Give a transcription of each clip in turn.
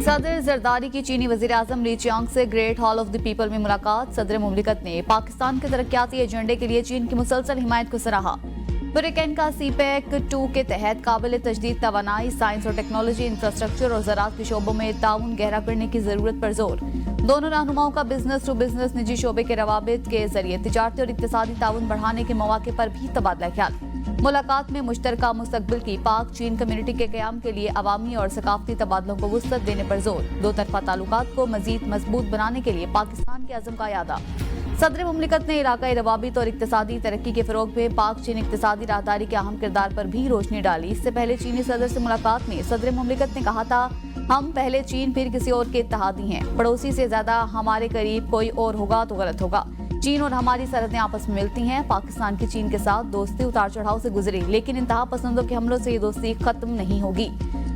सदर जरदारी की चीनी वज़ीर-ए-आज़म ली चियांग से great hall of the people में मुलाकात। सदर मुमलिकत ने पाकिस्तान के तरक्याती एजेंडे के लिए चीन की मुसलसल हिमायत को सराहा। ब्रिटेन का CPEC 2 के तहत काबिल तजदीद तवानाई, साइंस और टेक्नोलॉजी, इंफ्रास्ट्रक्चर और ज़राअत के शोबों में ताउन गहरा करने की जरूरत पर जोर। दोनों रहनुमाओं का बिजनेस टू बिजनेस निजी शोबे के रवाबित के जरिए तिजारती और इक्तिसादी ताउन बढ़ाने के मौके पर भी तबादला ख्याल। मुलाकात में मुश्तरका मुस्तकबिल की पाक चीन कम्युनिटी के क़याम के लिए अवामी और सकाफती तबादलों को वुसअत देने पर जोर। दो तरफा ताल्लुकात को मजीद मजबूत बनाने के लिए पाकिस्तान के अज़म का यादा। सदर मुमलिकत ने इलाकाई रवाबित और इक्तिसादी तरक्की के फ़रोग में पाक चीन इक्तिसादी राहदारी के अहम किरदार पर भी रोशनी डाली। इससे पहले चीनी सदर से मुलाकात में सदर मुमलिकत ने कहा था, हम पहले चीन फिर किसी और के इत्तेहादी हैं। पड़ोसी से ज्यादा हमारे करीब कोई और होगा तो गलत होगा। चीन और हमारी सरहदें आपस में मिलती हैं। पाकिस्तान की चीन के साथ दोस्ती उतार चढ़ाव से गुजरी, लेकिन इंतहा पसंदों के हमलों से ये दोस्ती खत्म नहीं होगी।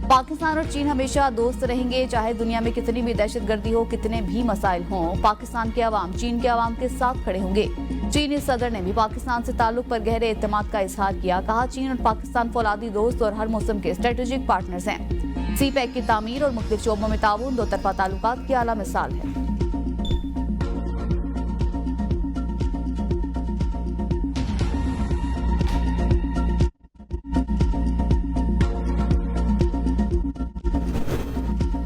पाकिस्तान और चीन हमेशा दोस्त रहेंगे, चाहे दुनिया में कितनी भी दहशतगर्दी हो, कितने भी मसाइल हों। पाकिस्तान के अवाम चीन के अवाम के साथ खड़े होंगे। चीनी सदर ने भी पाकिस्तान से ताल्लुक पर गहरे एतमाद का इजहार किया। कहा, चीन और पाकिस्तान फौलादी दोस्त और हर मौसम के स्ट्रेटेजिक पार्टनर्स हैं। CPEC की तामीर और मुख्तलिफ शोबों में ताउन दो तरफा ताल्लुकात की आला मिसाल है।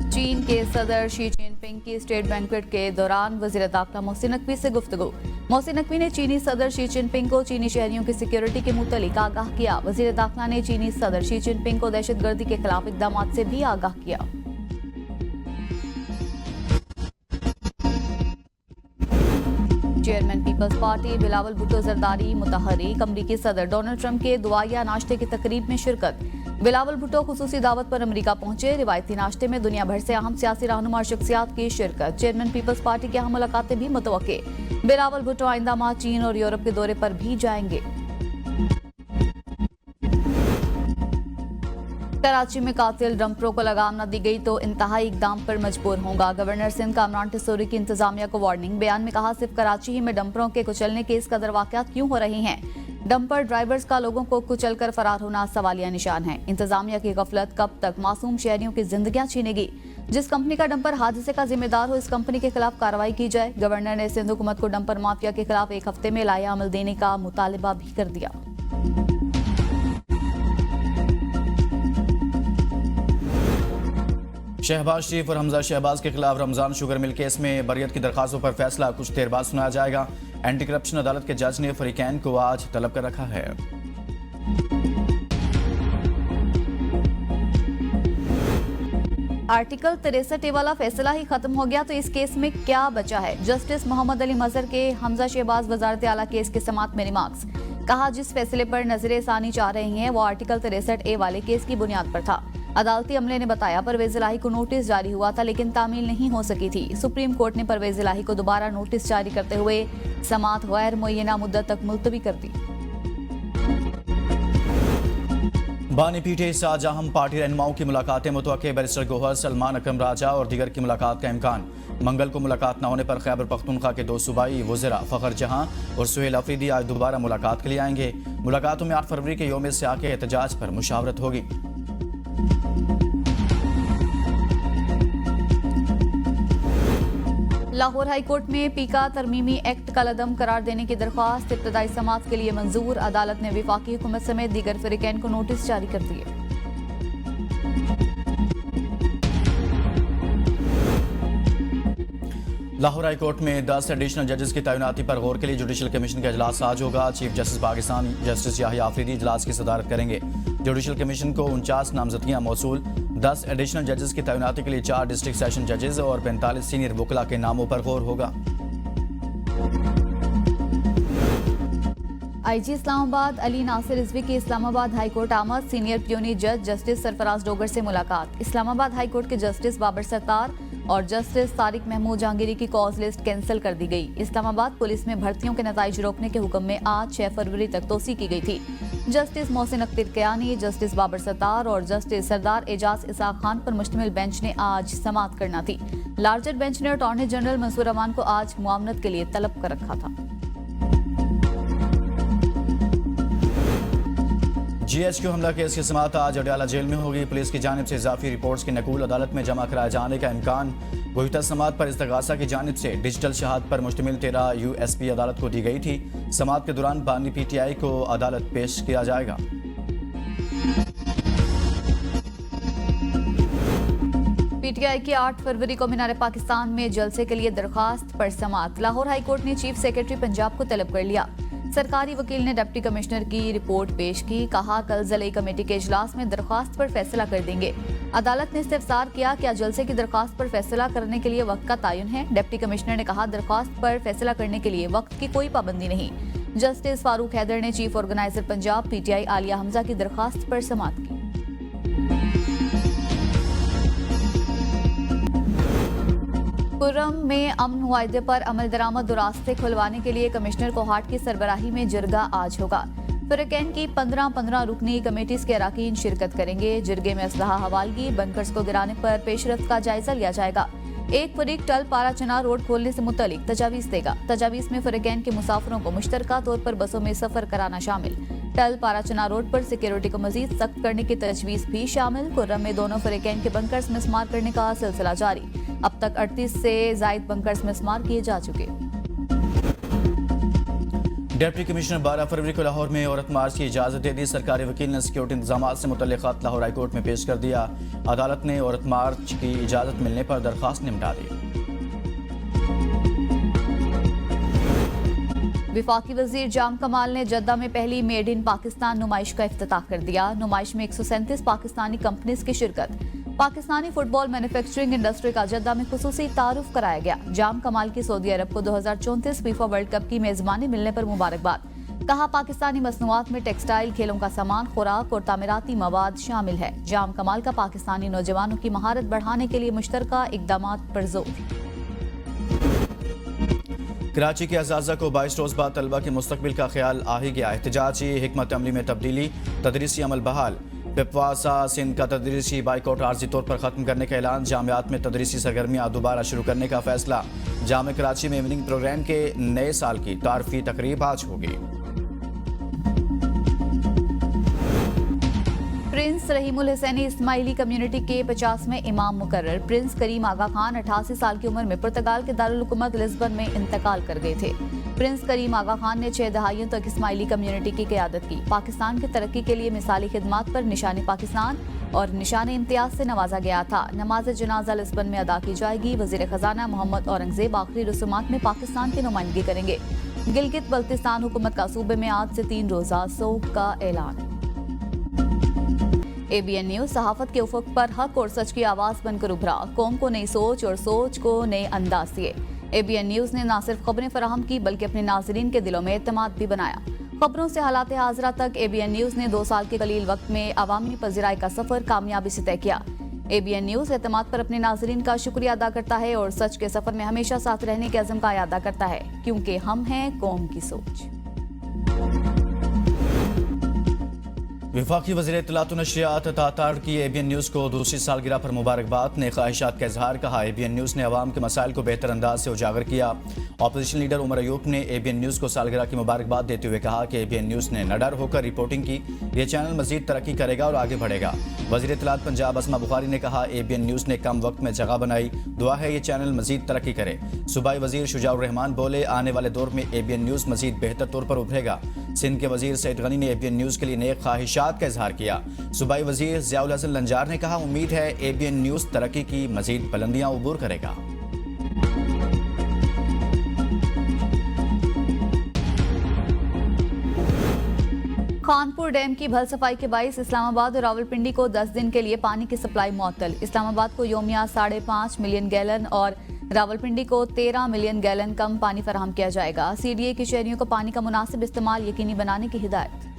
चीन के सदर शी जिनपिंग की स्टेट बैंक्वेट के दौरान वज़ीर दाखिला मोहसिन नकवी से गुफ्तगू। मोहसिन नकवी ने चीनी सदर शी जिनपिंग को चीनी शहरियों की सिक्योरिटी के मुतल्लिक आगाह किया। वज़ीर दाखिला ने चीनी सदर शी जिनपिंग को दहशतगर्दी के खिलाफ इक़दामात से भी आगाह किया। Chairman People's Party Bilawal Bhutto Zardari मुतहर्रिक अमरीकी सदर डोनाल्ड ट्रंप के दुआया नाश्ते की तकरीब में शिरकत। बिलावल भुट्टो खुसूसी दावत पर अमेरिका पहुंचे। रिवायती नाश्ते में दुनिया भर से अहम सियासी रहनुमा और शख्सियात की शिरकत। चेयरमैन पीपल्स पार्टी की अहम मुलाकातें भी मुतवक्के। बिलावल भुट्टो आइंदा माह चीन और यूरोप के दौरे पर भी जाएंगे। कराची में कातिल डंपरों को लगाम न दी गई तो इंतहाई इकदाम पर मजबूर होगा। गवर्नर सिंध कामरान टिसोरी की इंतजामिया को वार्निंग। बयान में कहा, सिर्फ कराची ही में डंपरों के कुचलने के इस कदर वाकयात क्यों हो रही हैं? डंपर ड्राइवर्स का लोगों को कुचलकर फरार होना सवालिया निशान है। इंतजामिया की गफलत कब तक मासूम शहरियों की जिंदगियां छीनेगी? जिस कंपनी का डंपर हादसे का जिम्मेदार हो, इस कंपनी के खिलाफ कार्रवाई की जाए। गवर्नर ने सिंध हुकूमत को डंपर माफिया के खिलाफ एक हफ्ते में लाया अमल देने का मुतालिबा भी कर दिया। शहबाज शरीफ और हमजा शहबाज के खिलाफ रमजान शुगर मिल केस में बरियत की दरखास्तों पर फैसला कुछ देर बाद सुनाया जाएगा। एंटी करप्शन अदालत के जज ने फरीकैन को आज तलब कर रखा है। आर्टिकल 63A वाला फैसला ही खत्म हो गया तो इस केस में क्या बचा है? जस्टिस मोहम्मद अली मजहर के हमजा शहबाज वजारत आला केस के समात में रिमार्क्स। कहा, जिस फैसले पर नजरे सानी चाह रही हैं वो आर्टिकल 63A वाले केस की बुनियाद पर था। अदालती अमले ने बताया, परवेज इलाही को नोटिस जारी हुआ था लेकिन तामील नहीं हो सकी थी। सुप्रीम कोर्ट ने परवेज इलाही को दोबारा नोटिस जारी करते हुए समात गैर मुय्यना मुद्दत तक मुलतवी कर दी। बानी पीठे शाहजहां पार्टी रहनुमाओं की मुलाकातें मुतवक्के। बैरिस्टर गोहर, सलमान अकरम राजा और दीगर की मुलाकात का इम्कान। मंगल को मुलाकात न होने पर खैबर पख्तूनख्वा के दो सूबाई वज़रा फ़खर जहां और सुहेल अफरीदी आज दोबारा मुलाकात के लिए आएंगे। मुलाकातों में 8 फरवरी के यौम स्याह के एहतजाज पर मुशावरत होगी। लाहौर हाई कोर्ट में पीका तरमीमी एक्ट कलअदम करार देने की दरख्वास्त इब्तदाई समात के लिए मंजूर। अदालत ने वफाकी हुकूमत समेत दीगर फरीकैन को नोटिस जारी कर दिए। लाहौर हाई कोर्ट में 10 एडिशनल जजेस की तैनाती पर गौर के लिए जुडिशल कमीशन का इजलास आज होगा। Chief justice Pakistan justice Yahya Afridi इजलास की सदारत करेंगे। जुडिशल कमीशन को 49 नामजदगियां मौसूल। 10 एडिशनल जजेस की तैनाती के लिए 4 डिस्ट्रिक्ट सेशन जजेस और 45 सीनियर वकला के नामों पर गौर होगा। IG इस्लामाबाद अली नासिर रिजवी की इस्लामाबाद हाई कोर्ट आमद। सीनियर प्यूनी जज जस्टिस सरफराज डोगर से मुलाकात। इस्लामाबाद हाई कोर्ट के जस्टिस बाबर सत्तार और जस्टिस तारिक महमूद जहांगीरी की कॉज लिस्ट कैंसिल कर दी गई। इस्लामाबाद पुलिस में भर्तियों के नताइज रोकने के हुक्म में आज 6 फरवरी तक तोसी की गई थी। जस्टिस मोहसिन अख्तर कयानी, जस्टिस बाबर सत्तार और जस्टिस सरदार एजाज इसाक खान पर मुश्तमिल बेंच ने आज समाअत करना थी। लार्जर बेंच ने अटॉर्नी जनरल मंसूर अमान को आज मुआवनत के लिए तलब कर रखा था। GHQ हमला केस की समाअत आज अडयाला जेल में होगी। पुलिस की जानिब से इजाफी रिपोर्ट्स की नकूल अदालत में जमा कराए जाने का इम्कान। गुज़िश्ता समाअत पर इस्तगासा की जानिब से डिजिटल शहादत पर मुश्तमिल 13 USP अदालत को दी गई थी। समाअत के दौरान बानी PTI को अदालत पेश किया जाएगा। PTI की 8 फरवरी को मीनार पाकिस्तान में जलसे के लिए दरखास्त पर समाअत। लाहौर हाईकोर्ट ने चीफ सेक्रेटरी पंजाब को तलब कर लिया। सरकारी वकील ने डिप्टी कमिश्नर की रिपोर्ट पेश की। कहा कल ज़िले कमेटी के इजलास में दरखास्त पर फैसला कर देंगे। अदालत ने इस्तफसार किया क्या जलसे की दरखास्त पर फैसला करने के लिए वक्त का तयन है। डिप्टी कमिश्नर ने कहा दरखास्त पर फैसला करने के लिए वक्त की कोई पाबंदी नहीं। जस्टिस फारूक हैदर ने chief organiser Punjab PTI Alia Hamza की दरखास्त पर समाअत की। खुर्रम में अमन मुआहदे पर अमल दरामद और रास्ते खुलवाने के लिए कमिश्नर कोहाट की सरबराही में जिरगा आज होगा। फ़रीक़ैन की 15 रुकनी कमेटीज के अरकान शिरकत करेंगे। जिरगे में असलहा हवालगी बंकर्स को गिराने पर पेशरफ्त का जायजा लिया जाएगा। एक फरीक टल पारा चनार रोड खोलने से मुतल्लिक तजावीज़ देगा। तजावीज़ में फ़रीक़ैन के मुसाफिरों को मुश्तरका तौर पर बसों में सफर कराना शामिल। टल पारा चनार रोड पर सिक्योरिटी को मजीद सख्त करने की तजवीज़ भी शामिल। खुर्रम में दोनों फ़रीक़ैन के बंकर्स मिसमार करने का सिलसिला जारी। अब तक 38 से जायद बंकर्स मिसमार किए जा चुके। डिप्टी कमिश्नर 12 फरवरी को लाहौर में औरत मार्च की इजाज़त दे दी। सरकारी वकील ने सिक्योरिटी इंतजाम से मुतल्लिक़ ख़त लाहौर हाईकोर्ट में पेश कर दिया। अदालत ने औरत मार्च की इजाज़त मिलने पर दरख्वास्त निपटा दी। वफाकी वजीर जाम कमाल ने जद्दा में पहली मेड इन पाकिस्तान नुमाइश का इफ्तिताह कर दिया। नुमाइश में 137 पाकिस्तानी कंपनीज की शिरकत। पाकिस्तानी फुटबॉल मैन्युफैक्चरिंग इंडस्ट्री का जद्दा में खुसूसी तारुफ कराया गया। जाम कमाल की सऊदी अरब को 2034 फीफा वर्ल्ड कप की मेजबानी मिलने पर मुबारकबाद। कहा पाकिस्तानी मसनूआत में टेक्सटाइल, खेलों का सामान, खुराक और तामीराती मवाद शामिल है। जाम कमाल का पाकिस्तानी नौजवानों की महारत बढ़ाने के लिए मुश्तरका इक़दामात पर जोर। कराची के अजाज़ा को 22 रोज़ बाद तलबा के मुस्तकबिल का ख्याल आ ही गया। एहतजाजी हिकमत अमली में तब्दीली, तदरीसी अमल बहाल। पिपवासा सिंध का तदरीसी बाइकआउट आर्जी तौर पर ख़त्म करने का ऐलान। जामियात में तदरीसी सरगर्मियाँ दोबारा शुरू करने का फैसला। जामे कराची में इवनिंग प्रोग्राम के नए साल की तारफी तकरीब आज होगी। प्रिंस रहीमुल हुसैनी इस्माइली कम्युनिटी के 50वें इमाम मुकर्रर। प्रिंस करीम आगा खान 88 साल की उम्र में पुर्तगाल के दारुल हुकूमत लिस्बन में इंतकाल कर गए थे। प्रिंस करीम आगा खान ने 6 दहाइयों तक इस्माइली कम्युनिटी की क़यादत की। पाकिस्तान की तरक्की के लिए मिसाली खिदमात पर निशान पाकिस्तान और निशान इम्तियाज से नवाजा गया था। नमाज जनाजा लिस्बन में अदा की जाएगी। वज़ीर खजाना मोहम्मद औरंगजेब आखिरी रसूमात में पाकिस्तान की नुमाइंदगी करेंगे। गिलगित बल्तिस्तान हुकूमत का सूबे में आज से 3 रोज़ा सोग का ऐलान। ABN न्यूज़ सहाफत के उफक पर हक और सच की आवाज़ बनकर उभरा। कौम को नई सोच और सोच को नए अंदाज दिए। ABN न्यूज़ ने न सिर्फ खबरें फराहम की बल्कि अपने नाजरीन के दिलों में एतमाद भी बनाया। खबरों से हालात हाजरा तक ABN न्यूज़ ने 2 साल के कलील वक्त में अवामी पज़ीराई का सफ़र कामयाबी से तय किया। ABN न्यूज़ एतमाद पर अपने नाजरीन का शुक्रिया अदा करता है और सच के सफ़र में हमेशा साथ रहने के अज़म का अदा करता है, क्योंकि हम हैं कौम की सोच। वफाकी वज़ीर इत्तलात व नशरियात तातार की ABN न्यूज़ को दूसरी सालगिरह पर मुबारकबाद। ने ख्वाहिशात का इजहार कहा। ABN न्यूज़ ने अवाम के मसाइल को बेहतर अंदाज से उजागर किया। अपोजिशन लीडर उमर अयूब ने ABN न्यूज़ को सालगिरह की मुबारकबाद देते हुए कहा कि ABN न्यूज़ ने न डर होकर रिपोर्टिंग की। ये चैनल मजीद तरक्की करेगा और आगे बढ़ेगा। वज़ीर इत्तलात पंजाब असमा बुखारी ने कहा ABN न्यूज़ ने कम वक्त में जगह बनाई। दुआ है ये चैनल मजीद तरक्की करे। सूबाई वज़ीर शुजाउर रहमान बोले आने वाले दौर में ABN न्यूज़ मजीद बेहतर तौर पर उभरेगा। सिंध के वज़ीर सईद गनी ने ABN न्यूज़ के लिए नए ख्वाहिशात का इजहार किया। सूबाई वज़ीर ज़ियाउल हसन लंजार ने कहा उम्मीद है ABN न्यूज़ तरक्की की मजीद बुलंदियां उबूर करेगा। खानपुर डैम की भल सफाई के बाइस इस्लामाबाद और रावलपिंडी को 10 दिन के लिए पानी की सप्लाई मुअत्तल। इस्लामाबाद को योमिया 5.5 मिलियन गैलन और रावलपिंडी को 13 मिलियन गैलन कम पानी फराहम किया जाएगा। CDA की शहरियों को पानी का मुनासिब इस्तेमाल यकीनी बनाने की हिदायत।